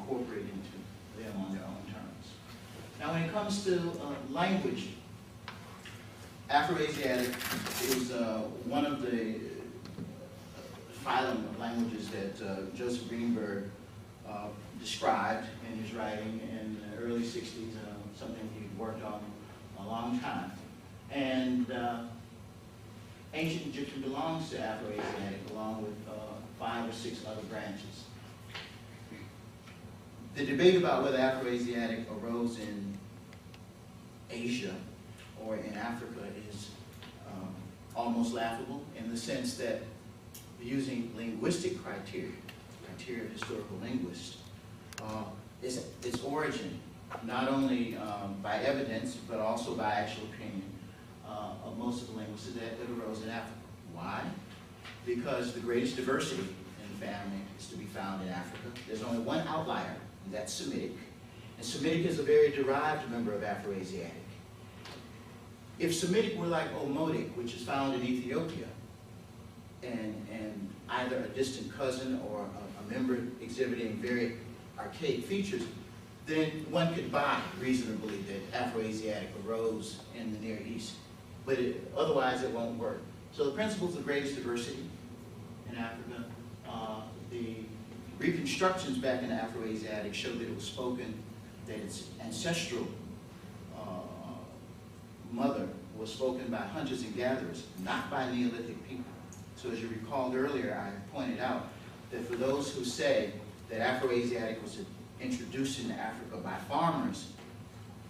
incorporate into them on their own terms. Now when it comes to language, Afroasiatic is one of the phylum of languages that Joseph Greenberg described in his writing in the early 60s, something he worked on a long time. And ancient Egyptian belongs to Afroasiatic along with 5 or 6 other branches. The debate about whether Afroasiatic arose in Asia or in Africa is almost laughable in the sense that using linguistic criteria of historical linguists, its origin, not only by evidence, but also by actual opinion of most of the linguists, is that it arose in Africa. Why? Because the greatest diversity in the family is to be found in Africa. There's only one outlier, and that's Semitic. And Semitic is a very derived member of Afroasiatic. If Semitic were like Omotic, which is found in Ethiopia, and either a distant cousin or a member exhibiting very archaic features, then one could buy reasonably that Afroasiatic arose in the Near East. But otherwise it won't work. So the principles of greatest diversity in Africa, the reconstructions back in Afroasiatic show that it was spoken, that its ancestral mother was spoken by hunters and gatherers, not by Neolithic people. So as you recalled earlier, I pointed out that for those who say that Afroasiatic was introduced into Africa by farmers,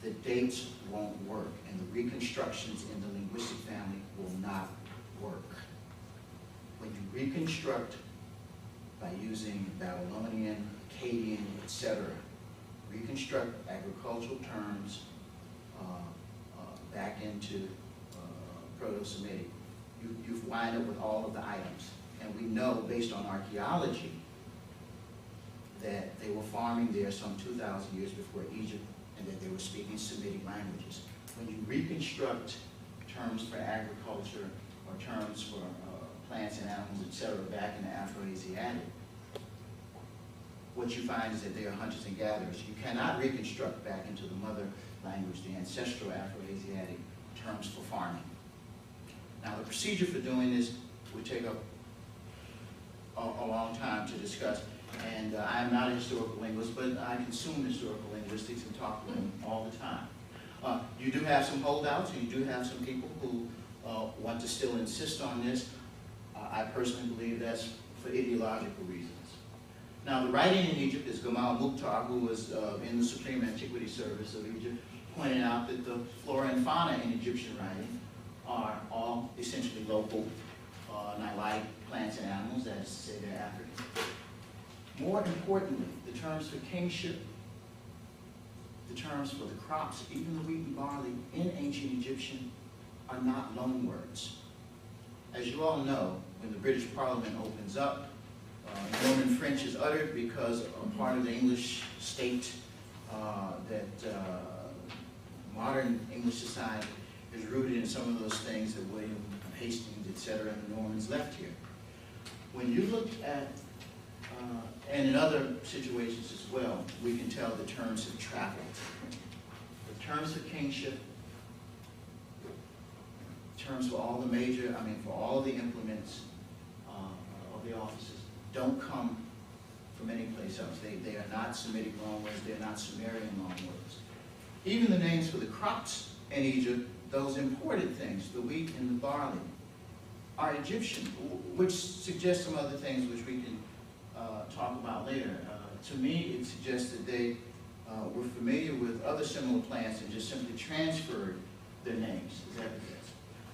the dates won't work, and the reconstructions in the linguistic family will not work. When you reconstruct by using Babylonian, Akkadian, etc., reconstruct agricultural terms back into Proto-Semitic, you wind up with all of the items. And we know, based on archaeology, that they were farming there some 2,000 years before Egypt, and that they were speaking Semitic languages. When you reconstruct terms for agriculture or terms for plants and animals, etc., back into Afroasiatic, what you find is that they are hunters and gatherers. You cannot reconstruct back into the mother language, the ancestral Afroasiatic terms for farming. Now, the procedure for doing this would take a long time to discuss, and I am not a historical linguist, but I consume historical linguistics and talk to them all the time. You do have some holdouts, and you do have some people who want to still insist on this. I personally believe that's for ideological reasons. Now, the writing in Egypt is Gamal Mukhtar, who was in the Supreme Antiquity Service of Egypt, pointed out that the flora and fauna in Egyptian writing are all essentially local, Nilite plants and animals, that is to say they're African. More importantly, the terms for kingship, the terms for the crops, even the wheat and barley in ancient Egyptian are not loan words. As you all know, when the British Parliament opens up, Norman French is uttered because a part of the English state that modern English society is rooted in some of those things that William Hastings, etc., and the Normans left here. When you look at, and in other situations as well, we can tell the terms have traveled. The terms for kingship, terms for all the major, for all the implements of the offices, don't come from any place else. They are not Semitic loanwords, they're not Sumerian loanwords. Even the names for the crops in Egypt, those imported things, the wheat and the barley, are Egyptian, which suggests some other things which we can talk about later. To me, it suggests that they were familiar with other similar plants and just simply transferred their names. Is that the case?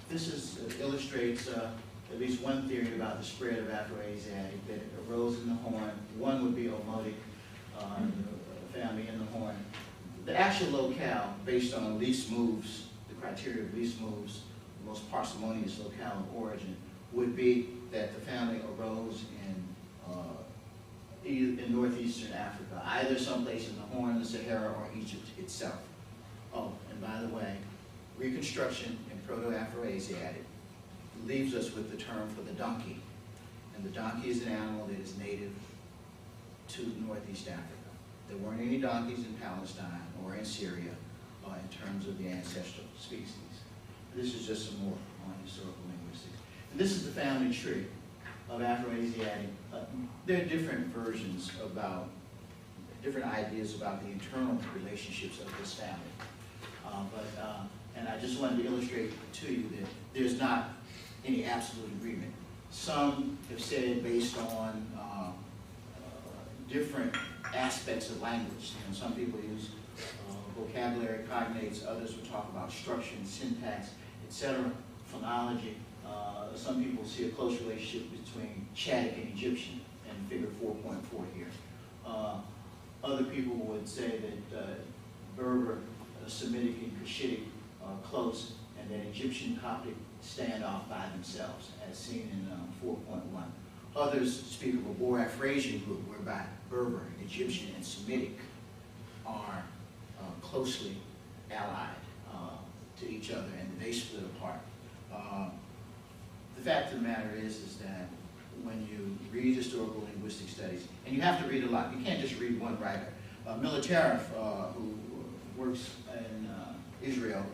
This illustrates at least one theory about the spread of Afroasiatic, that it arose in the Horn. One would be Omotic, the family in the Horn. The actual locale, based on least moves, the criteria of least moves, the most parsimonious locale of origin, would be that the family arose in northeastern Africa, either someplace in the Horn, the Sahara, or Egypt itself. Oh, and by the way, reconstruction in Proto-Afroasiatic leaves us with the term for the donkey. And the donkey is an animal that is native to northeast Africa. There weren't any donkeys in Palestine or in Syria in terms of the ancestral species. This is just some more on historical linguistics. And this is the family tree of Afroasiatic. There are different versions about, different ideas about the internal relationships of this family. And I just wanted to illustrate to you that there's not any absolute agreement. Some have said based on different aspects of language. Some people use vocabulary, cognates, others will talk about structure and syntax, etc., phonology. Some people see a close relationship between Chadic and Egyptian, and figure 4.4 here. Other people would say that Berber, Semitic, and Cushitic are close, and that Egyptian Coptic stand off by themselves, as seen in 4.1. Others speak of a Boer-Afrasian group, whereby Berber, Egyptian, and Semitic are closely allied to each other, and they split apart. The fact of the matter is that when you read historical linguistic studies, and you have to read a lot, you can't just read one writer. Militarev, who works in Israel,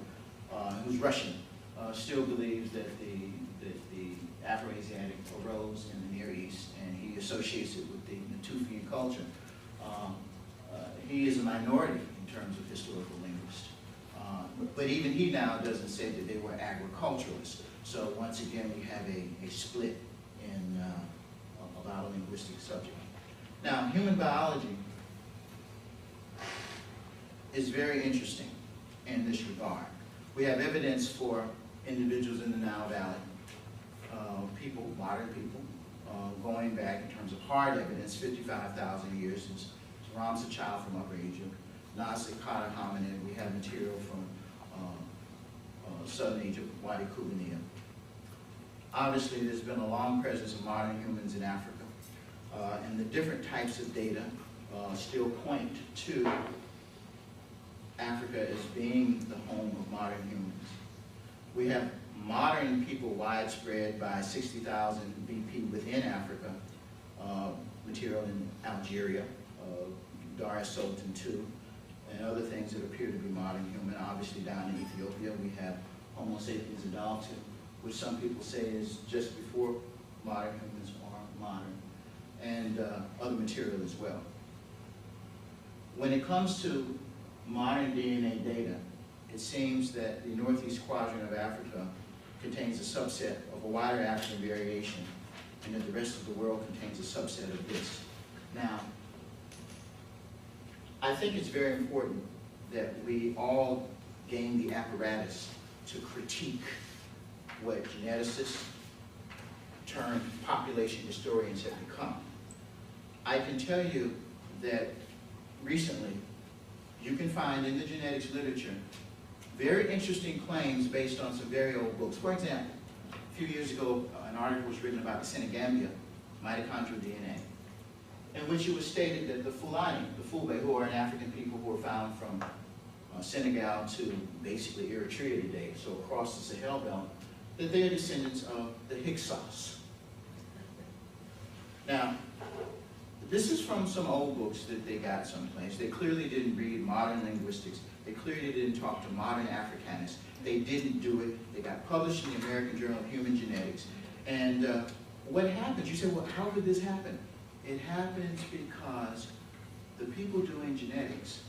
who's Russian, still believes that the Afroasiatic arose in the Near East, and he associates it with the Natufian culture. He is a minority in terms of historical linguists. But even he now doesn't say that they were agriculturalists. So once again, we have a split in about a linguistic subject. Now, human biology is very interesting in this regard. We have evidence for individuals in the Nile Valley, people, modern people, going back in terms of hard evidence, 55,000 years. Ram's a child from Upper Egypt. Nasi Kata hominid, we have material from southern Egypt, Wadi Kubaniya. Obviously, there's been a long presence of modern humans in Africa, and the different types of data still point to Africa as being the home of modern humans. We have modern people widespread by 60,000 BP within Africa, material in Algeria, Dar es Sultan II, and other things that appear to be modern human. Obviously down in Ethiopia we have Homo sapiens adultus, which some people say is just before modern humans are modern, and other material as well. When it comes to modern DNA data, it seems that the northeast quadrant of Africa contains a subset of a wider African variation, and that the rest of the world contains a subset of this. Now, I think it's very important that we all gain the apparatus to critique what geneticists turned population historians have become. I can tell you that recently you can find in the genetics literature very interesting claims based on some very old books. For example, a few years ago, an article was written about the Senegambia mitochondrial DNA, in which it was stated that the Fulani, the Fulbe, who are an African people who are found from Senegal to basically Eritrea today, so across the Sahel belt, that they are descendants of the Hyksos. Now, this is from some old books that they got someplace. They clearly didn't read modern linguistics. They clearly didn't talk to modern Africanists. They didn't do it. They got published in the American Journal of Human Genetics. And what happens? You say, well, how could this happen? It happens because the people doing genetics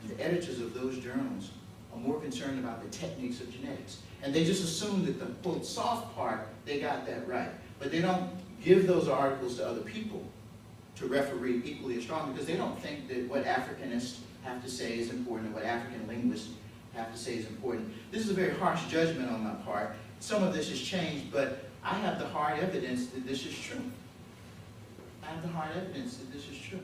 and the editors of those journals are more concerned about the techniques of genetics. And they just assume that the, quote, soft part, they got that right. But they don't give those articles to other people to referee equally as strong, because they don't think that what Africanists have to say is important and what African linguists have to say is important. This is a very harsh judgment on my part. Some of this has changed, but I have the hard evidence that this is true. I have the hard evidence that this is true.